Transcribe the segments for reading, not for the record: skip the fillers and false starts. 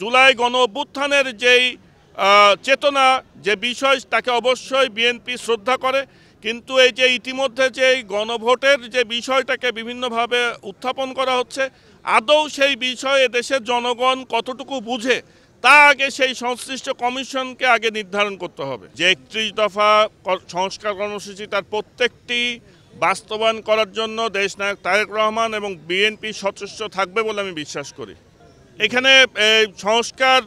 জুলাই গণ অভ্যুত্থানের যেই চেতনা যে বিষয় তাকে অবশ্যই বিএনপি শ্রদ্ধা করে, কিন্তু এই যে ইতিমধ্যে যে গণভোটের যে বিষয়টাকে বিভিন্নভাবে উত্থাপন করা হচ্ছে, আদৌ সেই বিষয়ে দেশের জনগণ কতটুকু বুঝে তা আগে সেই সংশ্লিষ্ট কমিশনকে আগে নির্ধারণ করতে হবে। যে 31 দফা সংস্কার কর্মসূচি তার প্রত্যেকটি বাস্তবায়ন করার জন্য দেশনায়ক তারেক রহমান এবং বিএনপি সচেষ্ট থাকবে বলে আমি বিশ্বাস করি। এখানে সংস্কার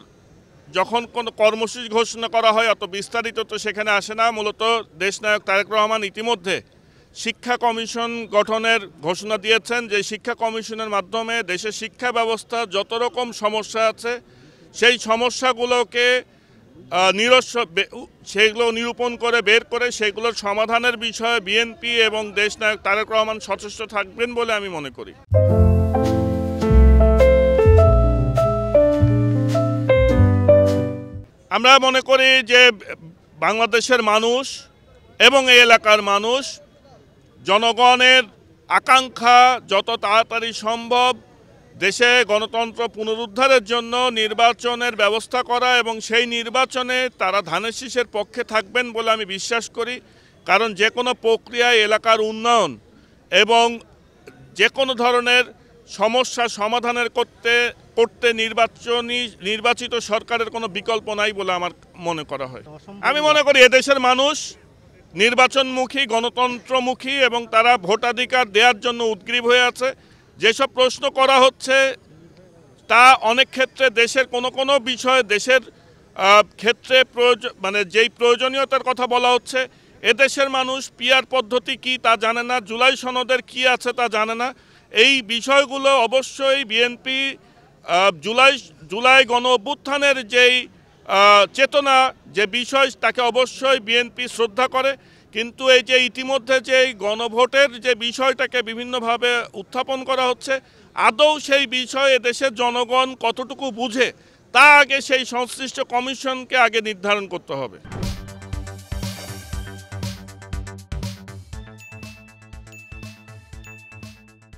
যখন কোনো কর্মসূচি ঘোষণা করা হয় অত বিস্তারিত তো সেখানে আসে না। মূলত দেশনায়ক তারেক রহমান ইতিমধ্যে শিক্ষা কমিশন গঠনের ঘোষণা দিয়েছেন, যে শিক্ষা কমিশনের মাধ্যমে দেশের শিক্ষা ব্যবস্থা যত রকম সমস্যা আছে সেই সমস্যাগুলোকে সেগুলো নিরূপণ করে বের করে সেগুলোর সমাধানের বিষয়ে বিএনপি এবং দেশনায়ক তারেক রহমান সচেষ্ট থাকবেন বলে আমি মনে করি। আমরা মনে করি যে বাংলাদেশের মানুষ এবং এই এলাকার মানুষ জনগণের আকাঙ্ক্ষা যত তাড়াতাড়ি সম্ভব দেশে গণতন্ত্র পুনরুদ্ধারের জন্য নির্বাচনের ব্যবস্থা করা, এবং সেই নির্বাচনে তারা ধানের শীষের পক্ষে থাকবেন বলে আমি বিশ্বাস করি। কারণ যে কোনো প্রক্রিয়ায় এলাকার উন্নয়ন এবং যে কোনো ধরনের সমস্যা সমাধানের করতে নির্বাচিত সরকারের কোনো বিকল্প নাই বলে আমার মনে করা হয়। আমি মনে করি এদেশের মানুষ নির্বাচনমুখী, গণতন্ত্রমুখী এবং তারা ভোটাধিকার দেওয়ার জন্য উদ্গ্রীব হয়ে আছে। যেসব প্রশ্ন করা হচ্ছে তা অনেক ক্ষেত্রে দেশের কোনো বিষয় দেশের ক্ষেত্রে যেই প্রয়োজনীয়তার কথা বলা হচ্ছে, এদেশের মানুষ পিআর পদ্ধতি কি তা জানে না, জুলাই সনদের কি আছে তা জানে না। এই বিষয়গুলো অবশ্যই বিএনপি জুলাই গণ অভ্যুত্থানের যেই চেতনা যে বিষয় তাকে অবশ্যই বিএনপি শ্রদ্ধা করে, কিন্তু এই যে ইতিমধ্যে যে গণভোটের যে বিষয়টাকে বিভিন্নভাবে উত্থাপন করা হচ্ছে, আদৌ সেই বিষয়ে দেশের জনগণ কতটুকু বুঝে তা আগে সেই সংশ্লিষ্ট কমিশনকে আগে নির্ধারণ করতে হবে।